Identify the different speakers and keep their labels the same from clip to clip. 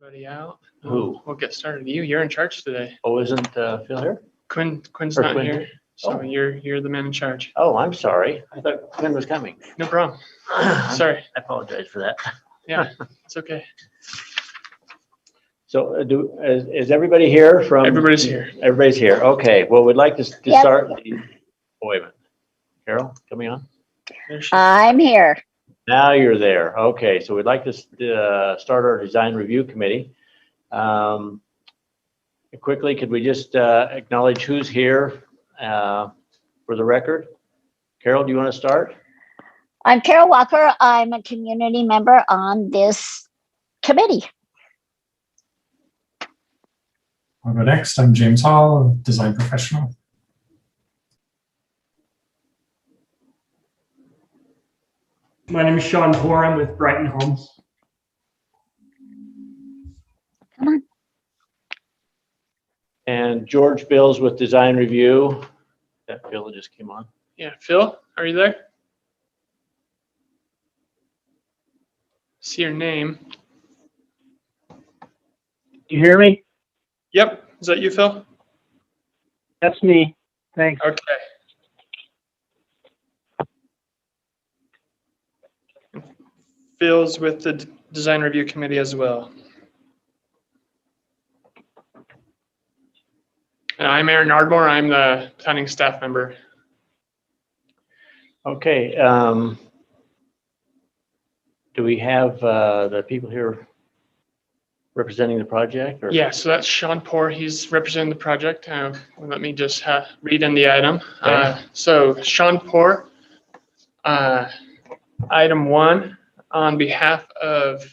Speaker 1: Everybody out.
Speaker 2: Who?
Speaker 1: We'll get started. You're in charge today.
Speaker 2: Oh, isn't Phil here?
Speaker 1: Quinn's
Speaker 2: Or
Speaker 1: not
Speaker 2: Quinn?
Speaker 1: here, so
Speaker 2: Oh.
Speaker 1: you're the man in charge.
Speaker 2: Oh, I'm sorry. I thought Quinn was coming.
Speaker 1: No problem. Sorry.
Speaker 2: I apologize for that.
Speaker 1: Yeah, it's okay.
Speaker 2: So is everybody here from?
Speaker 1: Everybody's here.
Speaker 2: Everybody's here. Okay. Well, we'd like to start. Oh, wait a minute. Carol, coming on?
Speaker 1: There she-
Speaker 3: I'm here.
Speaker 2: Now you're there. Okay. So we'd like to start our design review committee. Quickly, could we just acknowledge who's here for the record? Carol, do you want to start?
Speaker 3: I'm Carol Walker. I'm a community member on this committee.
Speaker 4: I'll go next. I'm James Hall, design professional.
Speaker 5: My name is Shawn Poor. I'm with Brighton Homes.
Speaker 3: Come on.
Speaker 2: And George Bills with design review. That Bill just came on.
Speaker 1: Yeah, Phil, are you there? See your name.
Speaker 6: You hear me?
Speaker 1: Yep. Is that you, Phil?
Speaker 6: That's me. Thanks.
Speaker 1: Okay. Phil's with the design review committee as well. And I'm Aaron Ardmore. I'm the planning staff member.
Speaker 2: Okay. Do we have the people here representing the project? Or?
Speaker 1: Yeah, so that's Shawn Poor. He's representing the project. Let me just read in the item.
Speaker 2: Okay.
Speaker 1: So Shawn Poor, item 1, on behalf of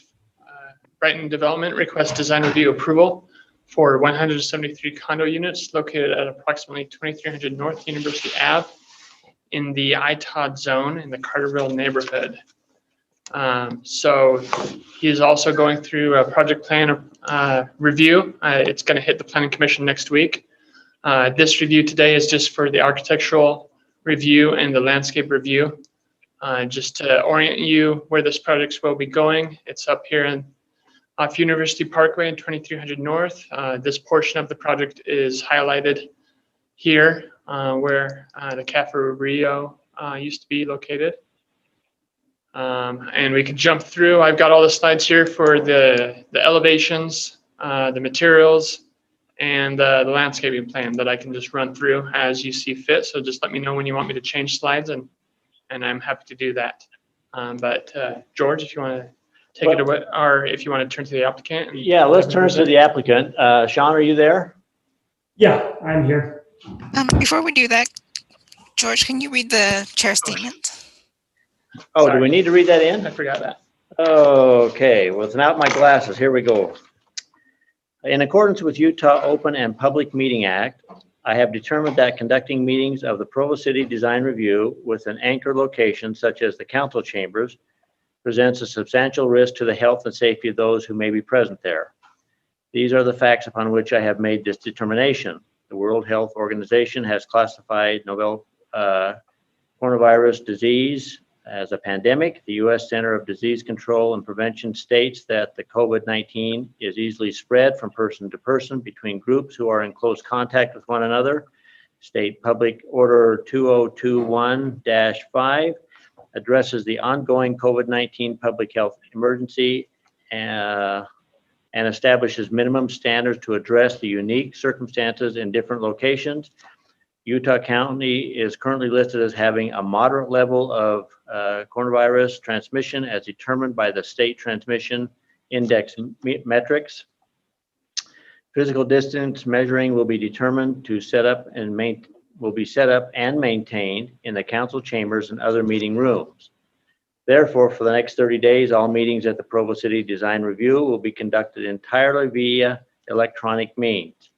Speaker 1: Brighton Development, requests design review approval for 173 condo units located at approximately 2300 North University Ave in the ITOD zone in the Carterville neighborhood. So he's also going through a project plan review. It's going to hit the Planning Commission next week. This review today is just for the architectural review and the landscape review. Just to orient you where this project will be going, it's up here in off University Parkway in 2300 North. This portion of the project is highlighted here where the Cafe Rio used to be located. And we can jump through. I've got all the slides here for the elevations, the materials, and the landscaping plan that I can just run through as you see fit. So just let me know when you want me to change slides, and I'm happy to do that. But George, if you want to take it away, or if you want to turn to the applicant.
Speaker 2: Yeah, let's turn to the applicant. Shawn, are you there?
Speaker 5: Yeah, I'm here.
Speaker 7: Before we do that, George, can you read the chair statement?
Speaker 2: Oh,
Speaker 1: Sorry.
Speaker 2: do we need to read that in?
Speaker 1: I forgot that.
Speaker 2: Okay, well, without my glasses, here we go. In accordance with Utah Open and Public Meeting Act, I have determined that conducting meetings of the Provo City Design Review with an anchor location such as the council chambers presents a substantial risk to the health and safety of those who may be present there. These are the facts upon which I have made this determination. The World Health Organization has classified novel coronavirus disease as a pandemic. The U.S. Center of Disease Control and Prevention states that the COVID-19 is easily spread from person to person between groups who are in close contact with one another. State Public Order 2021-5 addresses the ongoing COVID-19 public health emergency and establishes minimum standards to address the unique circumstances in different locations. Utah County is currently listed as having a moderate level of coronavirus transmission as determined by the state transmission index metrics. Physical distance measuring will be determined to set up and maintained in the council chambers and other meeting rooms. Therefore, for the next 30 days, all meetings at the Provo City Design Review will be conducted entirely via electronic means.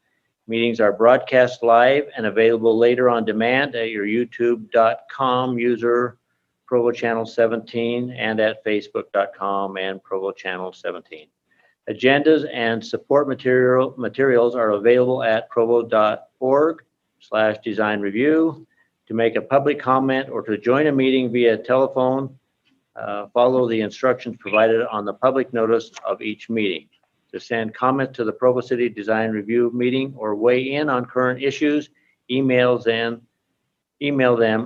Speaker 2: Meetings are broadcast live and available later on demand at your youtube.com user Provo Channel 17 and at facebook.com and Provo Channel 17. Agendas and support materials are available at provo.org/design review. To make a public comment or to join a meeting via telephone, follow the instructions provided on the public notice of each meeting. to send comment to the Provo City Design Review meeting or weigh in on current issues, email them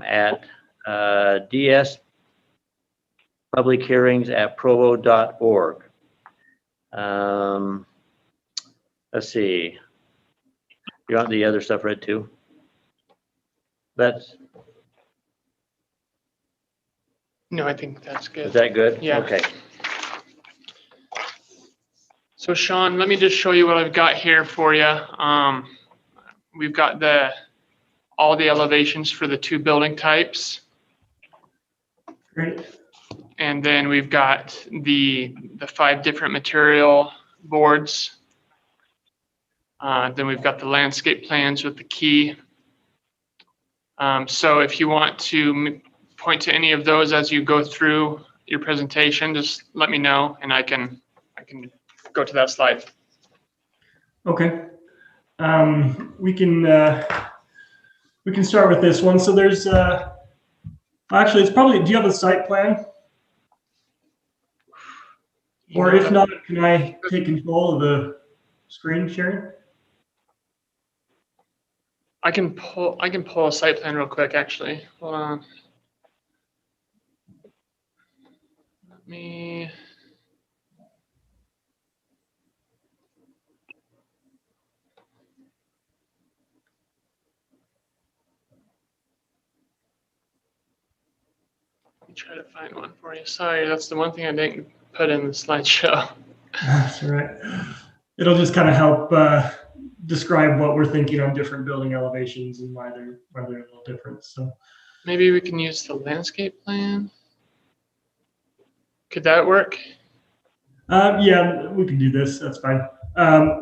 Speaker 2: at dspublichearings@provo.org. Let's see. You want the other stuff read too?
Speaker 1: No, I think that's
Speaker 2: Is
Speaker 1: good.
Speaker 2: that good?
Speaker 1: Yeah.
Speaker 2: Okay.
Speaker 1: So Sean, let me just show you what I've got here for you. We've got all the elevations for the 2 building types.
Speaker 5: Great.
Speaker 1: And then we've got the 5 different material boards. Then we've got the landscape plans with the key. So if you want to point to any of those as you go through your presentation, just let me know and I can go to that slide.
Speaker 5: Okay. We can start with this one. So there's actually, it's probably, do you have a site plan? Or if not, can I take control of the screen sharing?
Speaker 1: I can pull a site plan real quick, actually. Hold on. Let me. Try to find one for you. Sorry, that's the one thing I didn't put in the slideshow.
Speaker 5: That's all right. It'll just kind of help describe what we're thinking on different building elevations and why they're a little different. So
Speaker 1: maybe we can use the landscape plan. Could that work?
Speaker 5: yeah, we can do this. That's fine.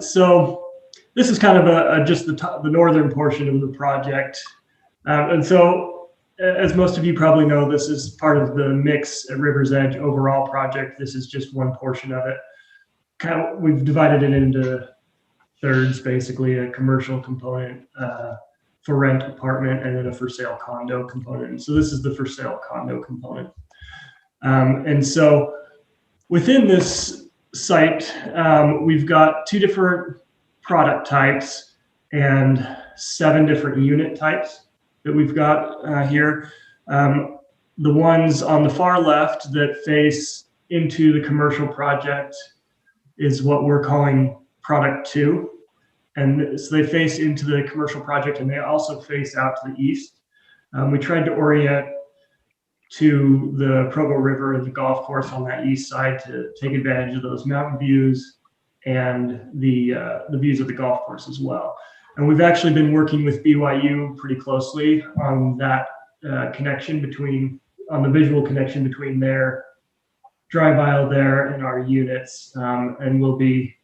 Speaker 5: So this is kind of just the northern portion of the project, and so. As most of you probably know, this is part of the Mix at River's Edge overall project. This is just one portion of it. We've divided it into thirds, basically a commercial component, for rent apartment, and then a for sale condo component. And so this is the for sale condo component. And so within this site, we've got 2 different product types and 7 different unit types that we've got here. The ones on the far left that face into the commercial project is what we're calling product 2. And so they face into the commercial project and they also face out to the east. We tried to orient to the Provo River and the golf course on that east side to take advantage of those mountain views and the views of the golf course as well. And we've actually been working with BYU pretty closely on that connection on the visual connection between their drive aisle there and our units. And we'll be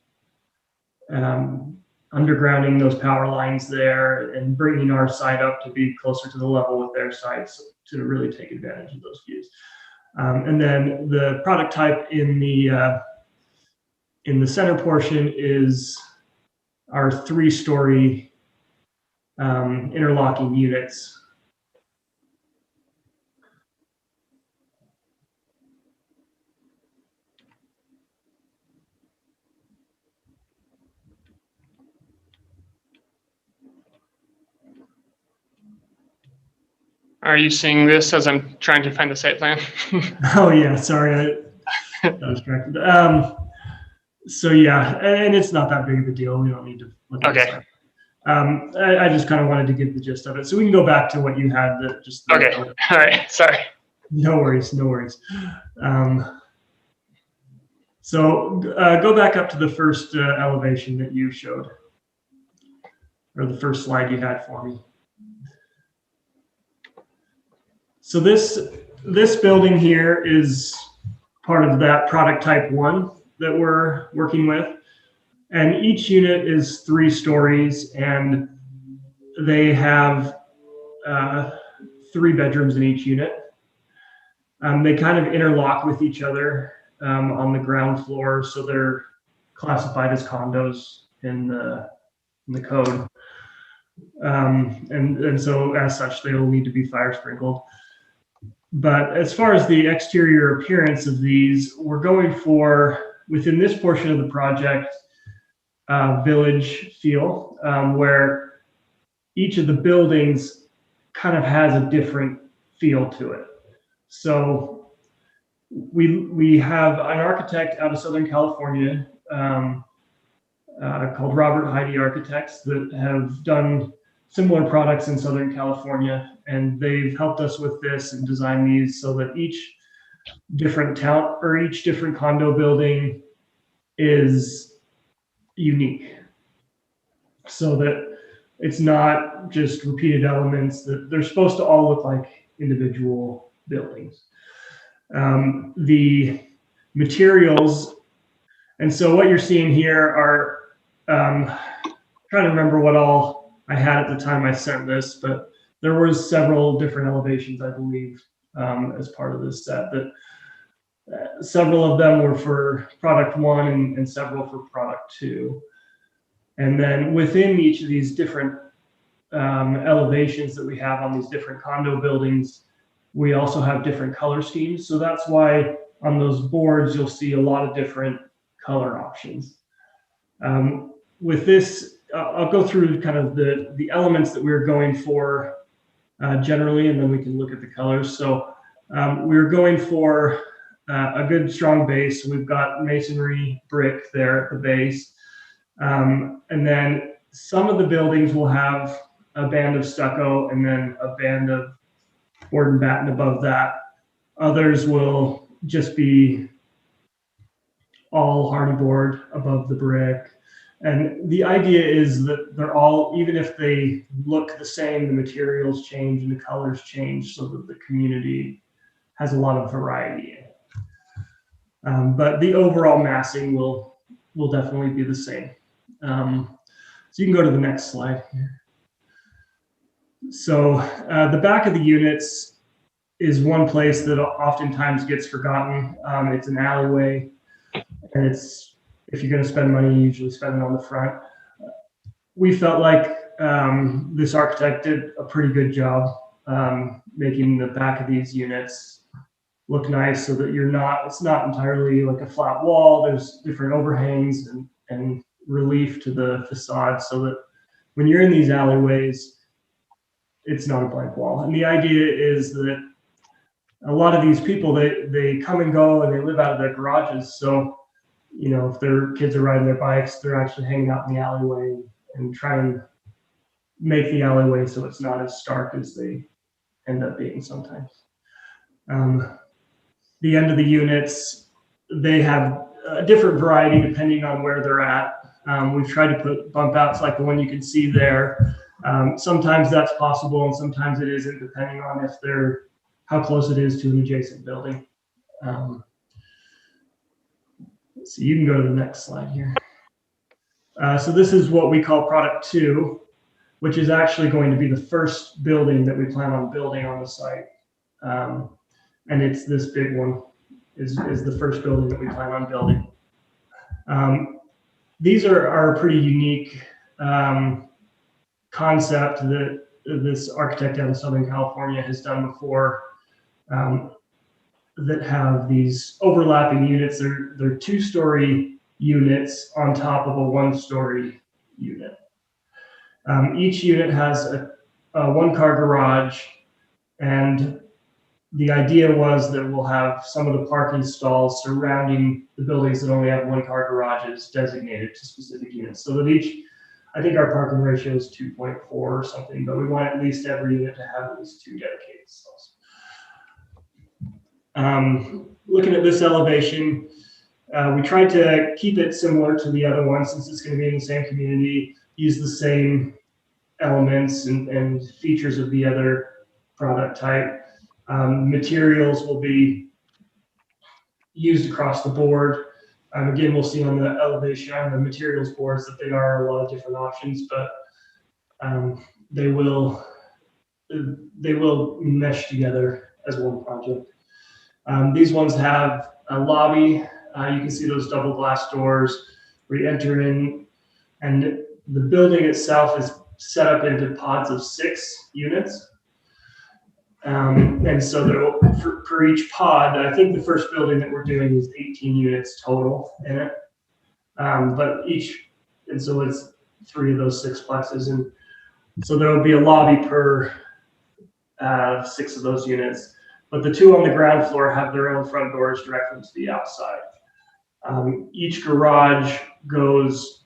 Speaker 5: undergrounding those power lines there and bringing our site up to be closer to the level of their sites to really take advantage of those views. And then the product type in the center portion is our 3-story interlocking units.
Speaker 1: Are you seeing this as I'm trying to find the site plan?
Speaker 5: Oh yeah, sorry, I got distracted. So yeah, and it's not that big of a deal. We don't need to look at
Speaker 1: Okay.
Speaker 5: I just kind of wanted to give the gist of it. So we can go back to what you had.
Speaker 1: Okay. All right. Sorry.
Speaker 5: No worries. So go back up to the first elevation that you showed, or the first slide you had for me. So this building here is part of that product type 1 that we're working with. And each unit is 3 stories and they have 3 bedrooms in each unit. They kind of interlock with each other on the ground floor. So they're classified as condos in the code. And so as such, they will need to be fire sprinkled. But as far as the exterior appearance of these, we're going for, within this portion of the project, village feel, where each of the buildings kind of has a different feel to it. So we have an architect out of Southern California called Robert Heidi Architects that have done similar products in Southern California, and they've helped us with this and design these so that each different town or each different condo building is unique, so that it's not just repeated elements, that they're supposed to all look like individual buildings. The materials, and so what you're seeing here are, trying to remember what all I had at the time I sent this, but there was several different elevations, I believe, as part of this set. That several of them were for product 1 and several for product 2. And then within each of these different elevations that we have on these different condo buildings, we also have different color schemes. So that's why on those boards, you'll see a lot of different color options. With this, I'll go through kind of the elements that we're going for generally, and then we can look at the colors. So we're going for a good strong base. We've got masonry brick there at the base. And then some of the buildings will have a band of stucco and then a band of board and batten above that. Others will just be all hardy board above the brick. And the idea is that they're all, even if they look the same, the materials change and the colors change so that the community has a lot of variety in it. But the overall massing will definitely be the same. So you can go to the next slide here. So the back of the units is one place that oftentimes gets forgotten. It's an alleyway, and it's, if you're going to spend money, you usually spend it on the front. We felt like this architect did a pretty good job making the back of these units look nice, so that it's not entirely like a flat wall. There's different overhangs and relief to the facade, so that when you're in these alleyways, it's not a blank wall. And the idea is that a lot of these people, they come and go and they live out of their garages. So, you know, if their kids are riding their bikes, they're actually hanging out in the alleyway and try and make the alleyway so it's not as stark as they end up being sometimes. The end of the units, they have a different variety depending on where they're at. We've tried to put bump outs like the one you can see there. Sometimes that's possible and sometimes it isn't, depending on how close it is to an adjacent building. So you can go to the next slide here. So this is what we call product 2, which is actually going to be the first building that we plan on building on the site. And it's this big one is the first building that we plan on building. These are a pretty unique concept that this architect out of Southern California has done before, that have these overlapping units. They're 2-story units on top of a 1-story unit. Each unit has a 1-car garage, and the idea was that we'll have some of the parking stalls surrounding the buildings that only have 1-car garages designated to specific units, so that I think our parking ratio is 2.4 or something, but we want at least every unit to have at least 2 dedicated stalls. Looking at this elevation, we tried to keep it similar to the other one, since it's going to be in the same community, use the same elements and features of the other product type. Materials will be used across the board. Again, we'll see on the elevation, on the materials boards, that there are a lot of different options, but they will mesh together as one project. These ones have a lobby. You can see those double glass doors where you enter in, and the building itself is set up into pods of 6 units. And so there will, for each pod, I think the first building that we're doing is 18 units total in it. But each And so it's 3 of those 6 plexes. And so there will be a lobby per 6 of those units. But the 2 on the ground floor have their own front doors directly to the outside. Each garage goes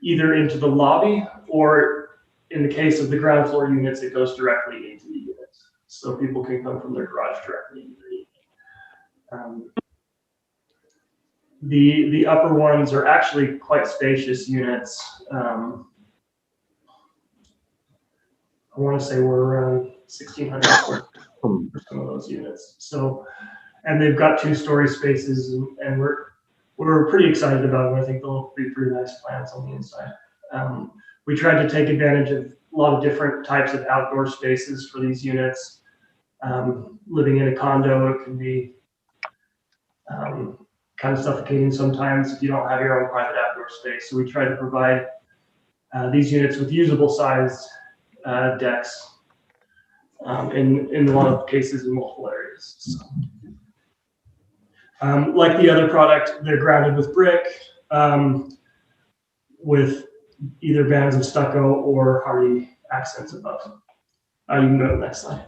Speaker 5: either into the lobby, or in the case of the ground floor units, it goes directly into the units. So people can come from their garage directly into the the upper ones are actually quite spacious units. I want to say we're around 1,600 square for some of those units. So, and they've got 2-story spaces, and we're pretty excited about them. I think they'll be pretty nice plants on the inside. We tried to take advantage of a lot of different types of outdoor spaces for these units. Living in a condo, it can be kind of suffocating sometimes if you don't have your own private outdoor space. So we try to provide these units with usable sized decks in a lot of cases in multiple areas. So, like the other product, they're grounded with brick, with either bands of stucco or hardy accents above. You can go to the next slide.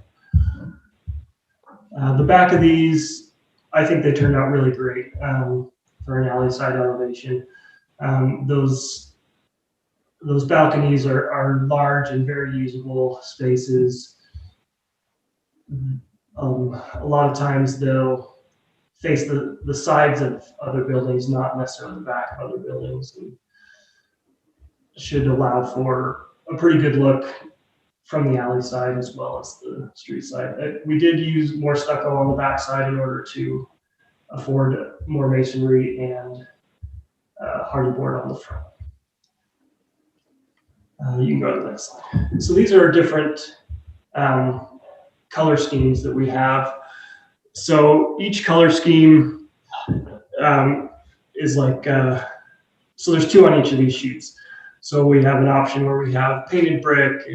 Speaker 5: The back of these, I think they turned out really great for an alley side elevation. Those balconies are large and very usable spaces. A lot of times they'll face the sides of other buildings, not necessarily the back of other buildings, and should allow for a pretty good look from the alley side as well as the street side. We did use more stucco on the back side in order to afford more masonry and hardy board on the front. You can go to the next slide. So these are different color schemes that we have. So each color scheme is like, so there's 2 on each of these sheets. So we have an option where we have painted brick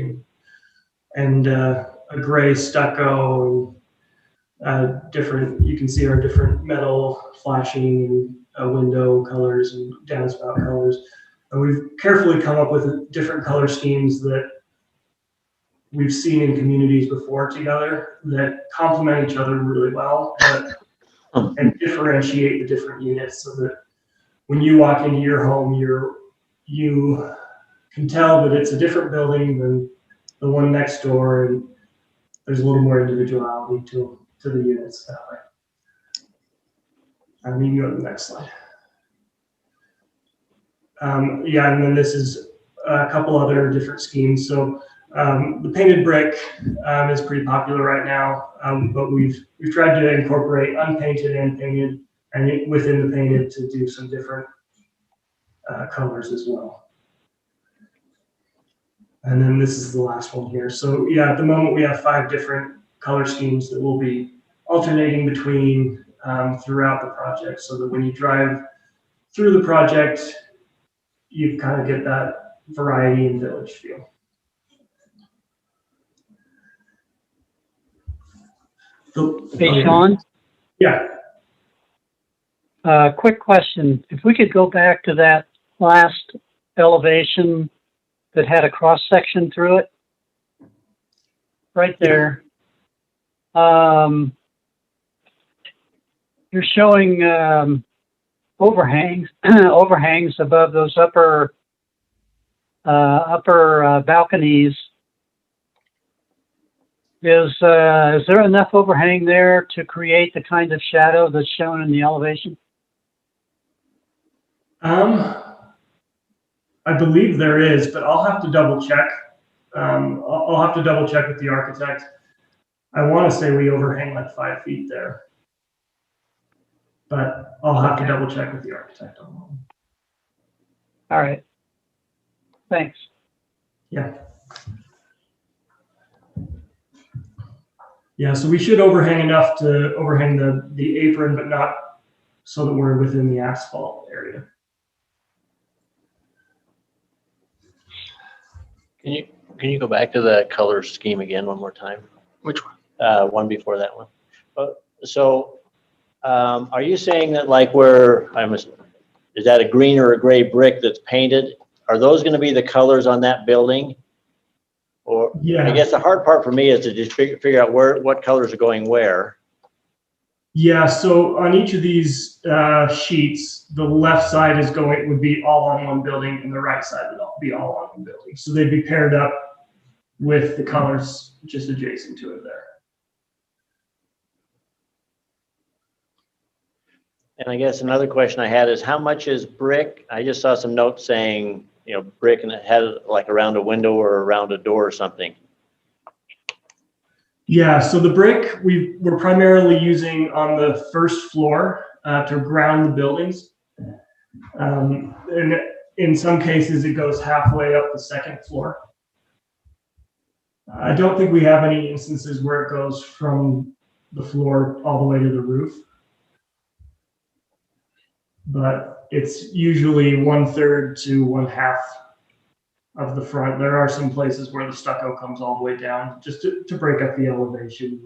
Speaker 5: and a gray stucco, and different, you can see our different metal flashing window colors and downspout colors. And we've carefully come up with different color schemes that we've seen in communities before together that complement each other really well, and differentiate the different units so that when you walk into your home, you can tell that it's a different building than the one next door, and there's a little more individuality to the units that way. And you can go to the next slide. Yeah, and then this is a couple other different schemes. So the painted brick is pretty popular right now, but we've tried to incorporate unpainted and painted, and within the painted to do some different colors as well. And then this is the last one here. So yeah, at the moment we have 5 different color schemes that we'll be alternating between throughout the project, so that when you drive through the project, you kind of get that variety and village feel.
Speaker 6: Hey, Shawn,
Speaker 5: Yeah.
Speaker 6: quick question. If we could go back to that last elevation that had a cross section through it, right there. You're showing overhangs above those upper balconies. Is there enough overhang there to create the kind of shadow that's shown in the elevation?
Speaker 5: I believe there is, but I'll have to double check. I'll have to double check with the architect. I want to say we overhang like 5 feet there, but I'll have to double check with the architect on that.
Speaker 6: All right. Thanks.
Speaker 5: Yeah. Yeah, so we should overhang enough to overhang the apron, but not so that we're within the asphalt area.
Speaker 2: Can you go back to the color scheme again one more time?
Speaker 1: Which one?
Speaker 2: One before that one. So are you saying that like is that a green or a gray brick that's painted are those going to be the colors on that building? Or
Speaker 5: Yeah.
Speaker 2: I guess the hard part for me is to just figure out what colors are going where.
Speaker 5: Yeah, so on each of these sheets, the left side would be all on one building, and the right side would be all on one building. So they'd be paired up with the colors just adjacent to it there.
Speaker 2: And I guess another question I had is how much is brick? I just saw some notes saying, you know, brick and it had like around a window or around a door or something.
Speaker 5: Yeah, so the brick we're primarily using on the first floor to ground the buildings. And in some cases, it goes halfway up the second floor. I don't think we have any instances where it goes from the floor all the way to the roof. But it's usually 1/3 to 1/2 of the front. There are some places where the stucco comes all the way down just to break up the elevation.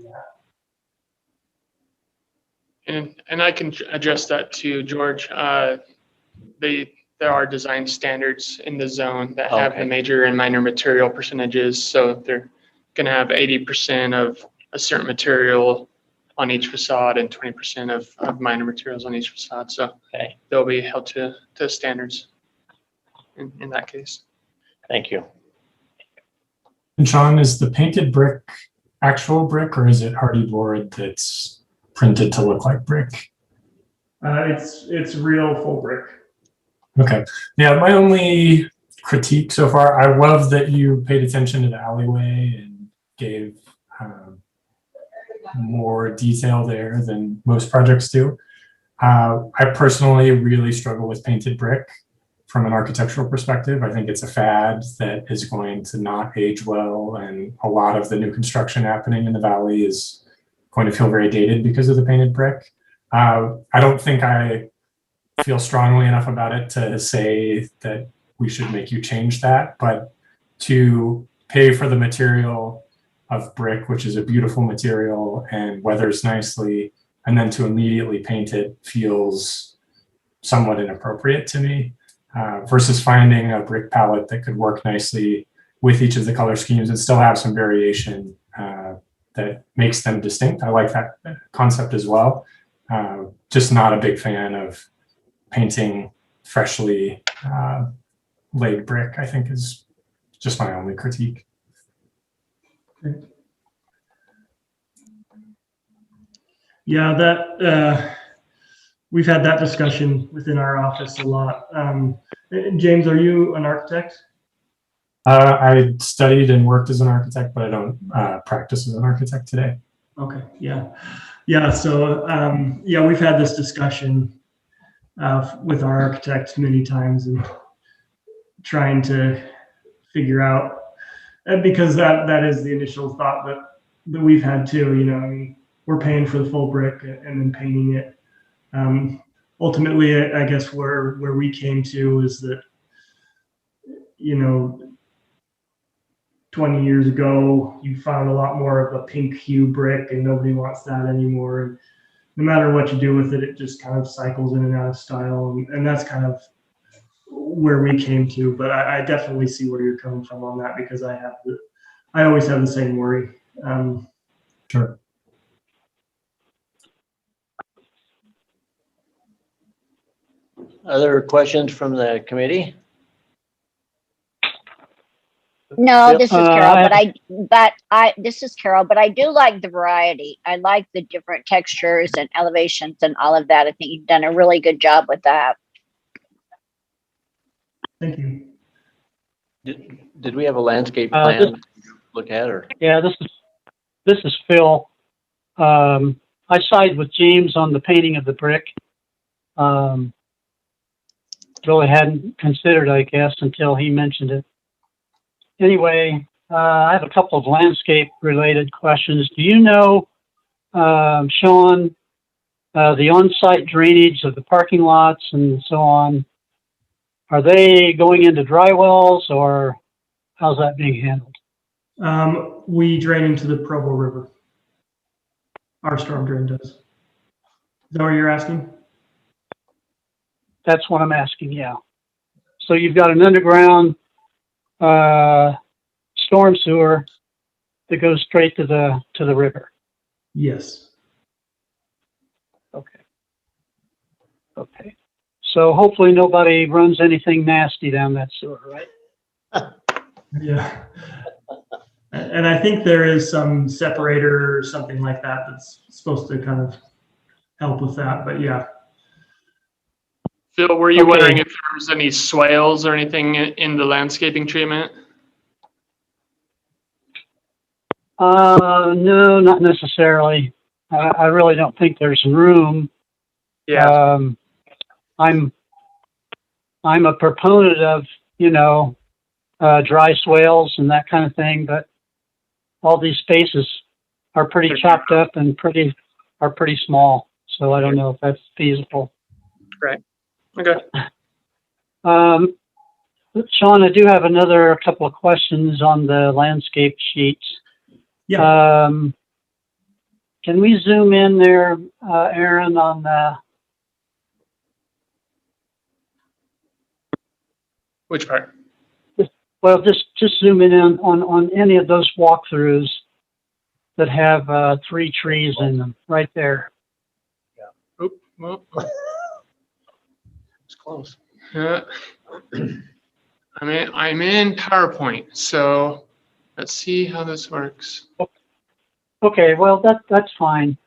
Speaker 1: And I can address that too, George. There are design standards in the zone that have the major and minor material percentages. So they're going to have 80% of a certain material on each facade and 20% of minor materials on each facade. So they'll be held to standards in that case.
Speaker 2: Thank you.
Speaker 4: And Shawn, is the painted brick actual brick, or is it hardy board that's printed to look like brick?
Speaker 5: It's real full brick.
Speaker 4: Okay. Yeah, my only critique so far, I love that you paid attention to the alleyway and gave more detail there than most projects do. I personally really struggle with painted brick from an architectural perspective. I think it's a fad that is going to not age well, and a lot of the new construction happening in the valley is going to feel very dated because of the painted brick. I don't think I feel strongly enough about it to say that we should make you change that, but to pay for the material of brick, which is a beautiful material and weathers nicely, and then to immediately paint it feels somewhat inappropriate to me, versus finding a brick palette that could work nicely with each of the color schemes and still have some variation that makes them distinct. I like that concept as well. Just not a big fan of painting freshly laid brick, I think, is just my only critique.
Speaker 5: Yeah, that we've had that discussion within our office a lot. James, are you an architect?
Speaker 4: I studied and worked as an architect, but I don't practice as an architect today.
Speaker 5: Okay, yeah. So we've had this discussion with our architect many times and trying to figure out, because that is the initial thought that we've had too. You know, I mean, we're paying for the full brick and then painting it. Ultimately, I guess where we came to is that, you know, 20 years ago, you found a lot more of a pink hue brick, and nobody wants that anymore. And no matter what you do with it, it just kind of cycles in and out of style. And that's kind of where we came to. But I definitely see where you're coming from on that, because I always have the same worry.
Speaker 4: Sure.
Speaker 2: Other questions from the committee?
Speaker 3: No,
Speaker 2: Yep.
Speaker 3: this is Carol, this is Carol, but I do like the variety. I like the different textures and elevations and all of that. I think you've done a really good job with that.
Speaker 5: Thank you.
Speaker 2: Did we have a landscape plan to look at, or?
Speaker 6: Yeah, this is Phil. I side with James on the painting of the brick. Really hadn't considered, I guess, until he mentioned it. Anyway, I have a couple of landscape related questions. Do you know, Shawn, the on-site drainage of the parking lots and so on, are they going into dry wells, or how's that being handled?
Speaker 5: We drain into the Provo River. Our storm drain does. Is that what you're asking?
Speaker 6: That's what I'm asking, yeah. So you've got an underground storm sewer that goes straight to the river.
Speaker 5: Yes.
Speaker 6: Okay. Okay. So hopefully nobody runs anything nasty down that sewer, right?
Speaker 5: Yeah. And I think there is some separator or something like that that's supposed to kind of help with that. But yeah.
Speaker 1: Phil, were you
Speaker 6: Okay.
Speaker 1: wondering if there was any swales or anything in the landscaping treatment?
Speaker 6: No, not necessarily. I really don't think there's room.
Speaker 1: Yeah.
Speaker 6: I'm a proponent of, dry swales and that kind of thing, but all these spaces are pretty chopped up and pretty small. So I don't know if that's feasible.
Speaker 1: Right. Okay.
Speaker 6: Shawn, I do have another couple of questions on the landscape sheets.
Speaker 5: Yeah.
Speaker 6: Can we zoom in there, Aaron, on
Speaker 1: Which part?
Speaker 6: well, just zoom in on any of those walkthroughs that have 3 trees in them, right there.
Speaker 1: Oop, well,
Speaker 2: It's close.
Speaker 1: I'm in PowerPoint, so let's see how this works.
Speaker 6: Okay, well that's fine.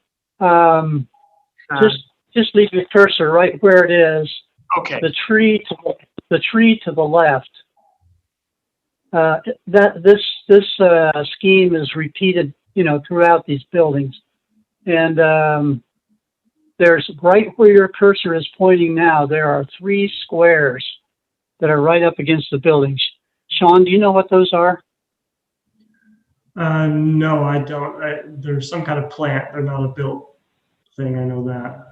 Speaker 6: Just leave your cursor right where it is.
Speaker 1: Okay.
Speaker 6: The tree to the left. This scheme is repeated, throughout these buildings, and there's right where your cursor is pointing now. There are 3 squares that are right up against the buildings. Shawn, do you know what those are?
Speaker 5: No, I don't. There's some kind of plant. They're not a built thing. I know that.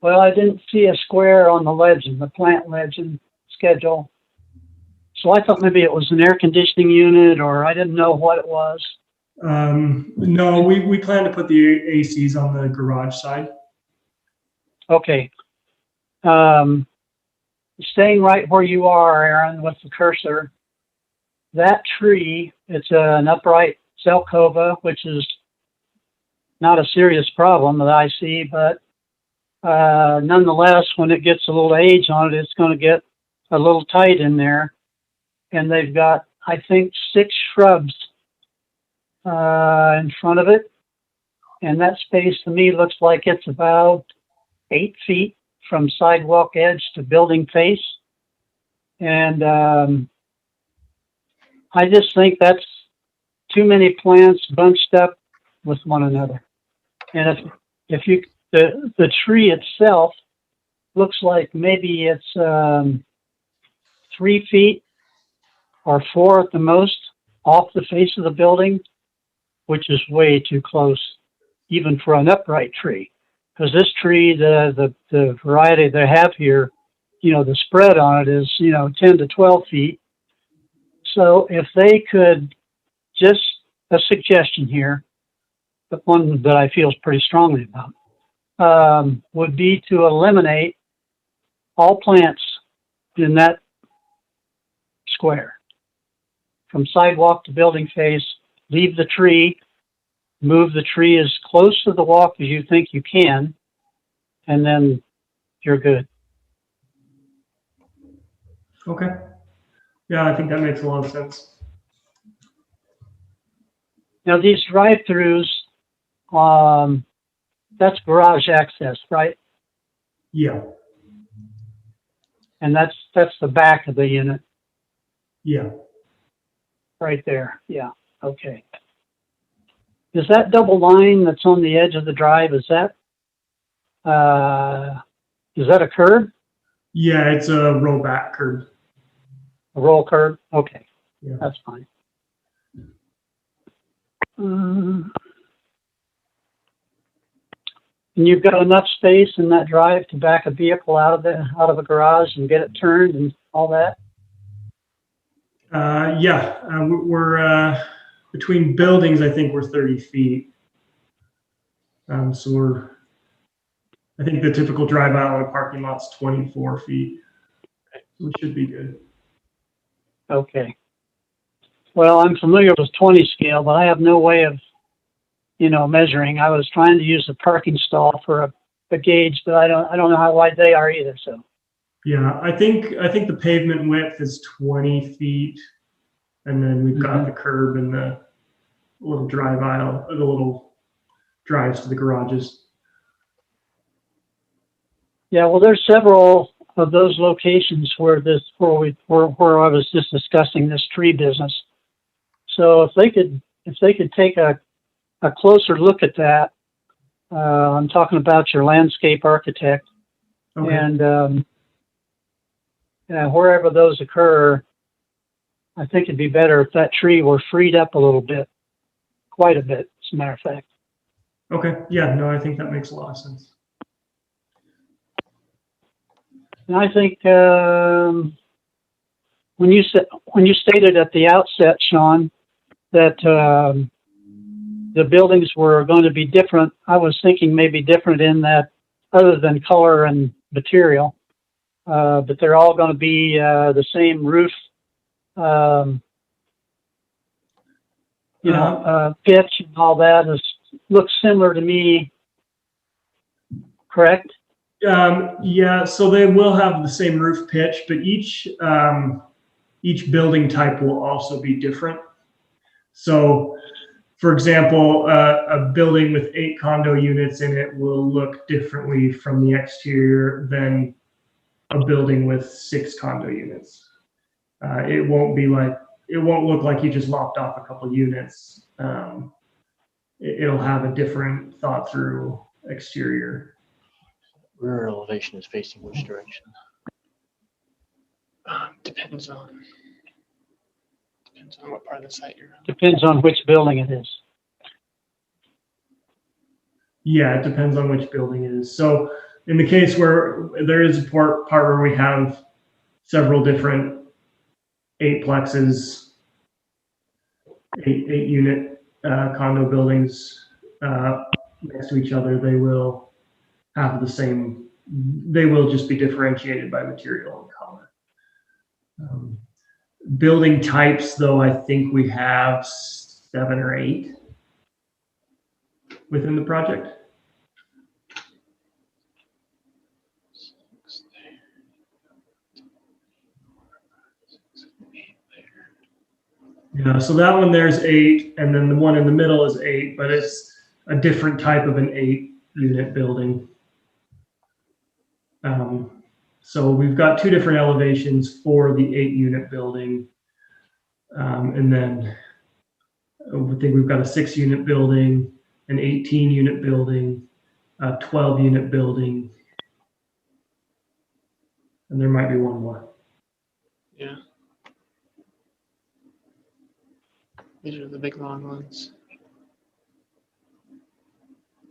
Speaker 6: Well, I didn't see a square on the legend, the plant legend schedule. So I thought maybe it was an air conditioning unit, or I didn't know what it was.
Speaker 5: No, we plan to put the ACs on the garage side.
Speaker 6: Okay. Staying right where you are, Aaron, with the cursor, that tree, it's an upright Zelkova, which is not a serious problem that I see, but nonetheless, when it gets a little age on it, it's going to get a little tight in there. And they've got, I think, 6 shrubs in front of it. And that space to me looks like it's about 8 feet from sidewalk edge to building face. And I just think that's too many plants bunched up with one another. And if you, the tree itself looks like maybe it's 3 feet or 4 at the most off the face of the building, which is way too close, even for an upright tree. Because this tree, the variety they have here, the spread on it is, 10 to 12 feet. So if they could, just a suggestion here, but one that I feel pretty strongly about, would be to eliminate all plants in that square. From sidewalk to building face, leave the tree, move the tree as close to the walk as you think you can, and then you're good.
Speaker 5: Okay. Yeah, I think that makes a lot of sense.
Speaker 6: Now these drive-throughs, that's garage access, right?
Speaker 5: Yeah.
Speaker 6: And that's the back of the unit
Speaker 5: Yeah.
Speaker 6: right there. Yeah. Okay. Is that double line that's on the edge of the drive, is that a curb?
Speaker 5: Yeah, it's a rollback curb.
Speaker 6: A roll curb? Okay.
Speaker 5: Yeah.
Speaker 6: That's fine. And you've got enough space in that drive to back a vehicle out of a garage and get it turned and all that?
Speaker 5: We're between buildings, I think we're 30 feet. So I think the typical drive aisle in a parking lot's 24 feet. We should be good.
Speaker 6: Okay. Well, I'm familiar with 20 scale, but I have no way of, measuring. I was trying to use a parking stall for a gauge, but I don't know how wide they are either. So.
Speaker 5: Yeah, I think the pavement width is 20 feet, and then we've got the curb and the little drive aisle, the little drives to the garages.
Speaker 6: Yeah, well, there's several of those locations where I was just discussing this tree business. So if they could take a closer look at that, I'm talking about your landscape architect,
Speaker 5: Okay.
Speaker 6: and wherever those occur, I think it'd be better if that tree were freed up a little bit, quite a bit, as a matter of fact.
Speaker 5: Okay. Yeah. No, I think that makes a lot of sense.
Speaker 6: And I think when you stated at the outset, Shawn, that the buildings were going to be different, I was thinking maybe different in that other than color and material, but they're all going to be the same roof, pitch and all that looks similar to me, correct?
Speaker 5: Yeah, so they will have the same roof pitch, but each building type will also be different. So, for example, a building with 8 condo units in it will look differently from the exterior than a building with 6 condo units. It won't look like you just lopped off a couple units. It'll have a different thought through exterior.
Speaker 2: Rear elevation is facing which direction?
Speaker 1: Depends on what part of the site you're on.
Speaker 6: Depends on which building it is.
Speaker 5: Yeah, it depends on which building it is. So in the case where there is a part where we have several different 8-plexes, 8 unit condo buildings next to each other, they will have the same, they will just be differentiated by material and color. Building types, though, I think we have 7 or 8 within the project. Yeah, so that one there's 8, and then the one in the middle is 8, but it's a different type of an 8-unit building. So we've got 2 different elevations for the 8-unit building. And then I think we've got a 6-unit building, an 18-unit building, a 12-unit building, and there might be one more.
Speaker 1: Yeah. These are the big long ones.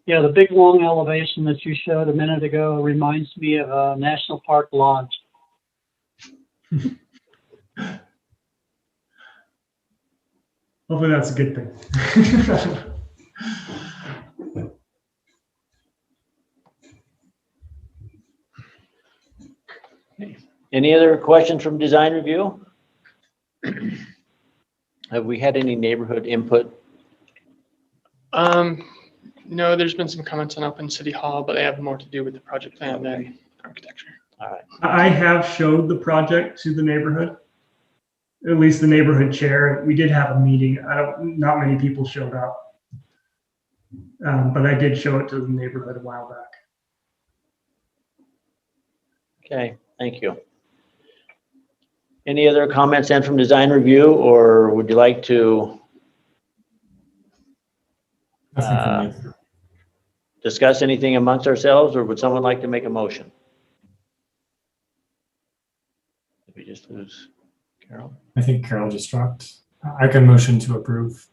Speaker 6: Yeah, the big long elevation that you showed a minute ago reminds me of a national park lodge.
Speaker 5: Hopefully that's a good thing.
Speaker 2: Any other questions from design review? Have we had any neighborhood input?
Speaker 1: No, there's been some comments on Open City Hall, but they have more to do with the project plan than architecture.
Speaker 2: All right.
Speaker 5: I have showed the project to the neighborhood, at least the neighborhood chair. We did have a meeting. Not many people showed up, but I did show it to the neighborhood a while back.
Speaker 2: Okay, thank you. Any other comments then from design review, or would you like to
Speaker 4: Nothing from me.
Speaker 2: discuss anything amongst ourselves, or would someone like to make a motion? Did we just lose Carol?
Speaker 4: I think Carol just dropped. I can motion to approve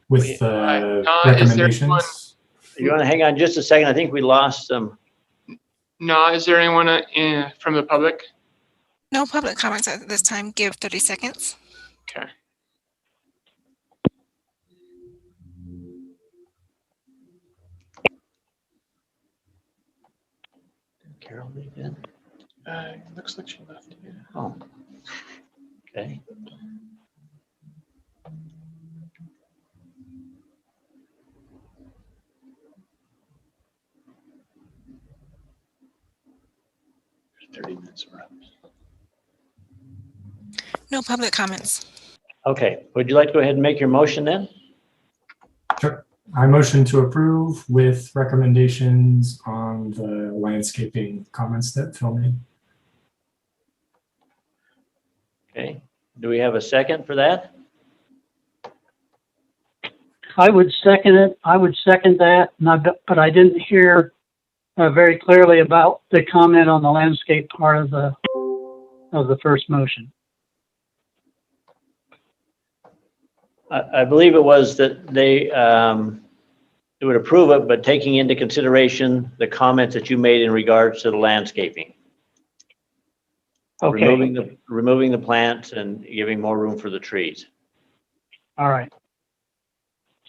Speaker 4: with the recommendations.
Speaker 2: You want to hang on just a second? I think we lost some.
Speaker 1: No, is there anyone from the public?
Speaker 7: No public comments at this time. Give 30 seconds.
Speaker 1: Okay.
Speaker 2: Carol leave in?
Speaker 1: Looks like she left. Yeah.
Speaker 2: Oh. Okay.
Speaker 1: There's 30 minutes were up.
Speaker 7: No public comments.
Speaker 2: Okay, would you like to go ahead and make your motion then?
Speaker 4: Sure. I motion to approve with recommendations on the landscaping comments that Phil made.
Speaker 2: Okay, do we have a second for that?
Speaker 6: I would second it. I would second that, but I didn't hear very clearly about the comment on the landscape part of the first motion.
Speaker 2: I believe it was that they would approve it, but taking into consideration the comments that you made in regards to the landscaping.
Speaker 6: Okay,
Speaker 2: Removing the plants and giving more room for the trees.
Speaker 6: all right.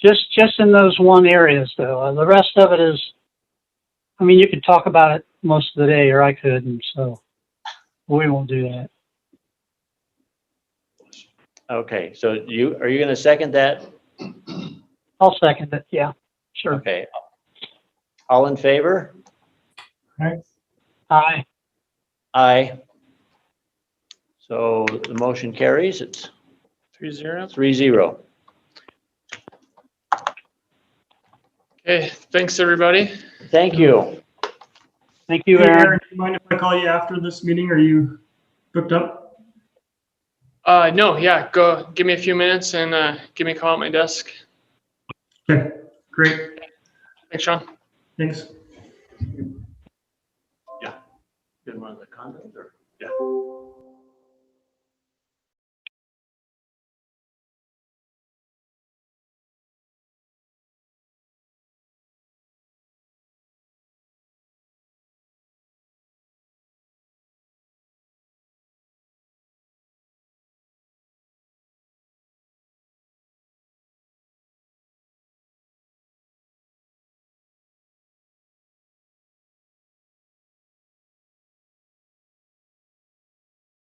Speaker 6: Just in those one areas though. The rest of it is, I mean, you could talk about it most of the day, or I could, and so we won't do that.
Speaker 2: Okay, so are you going to second that?
Speaker 6: I'll second it. Yeah, sure.
Speaker 2: Okay. All in favor?
Speaker 6: Aye.
Speaker 2: Aye. So the motion carries. It's
Speaker 1: 3-0.
Speaker 2: 3-0.
Speaker 1: Okay, thanks, everybody.
Speaker 2: Thank you.
Speaker 6: Thank you,
Speaker 5: Hey,
Speaker 6: Aaron.
Speaker 5: Aaron, do you mind if I call you after this meeting? Are you booked up?
Speaker 1: No, yeah, go give me a few minutes and give me a call at my desk.
Speaker 5: Okay, great.
Speaker 1: Thanks, Sean.
Speaker 5: Thanks.
Speaker 2: Yeah. Been one of the condos or? Yeah.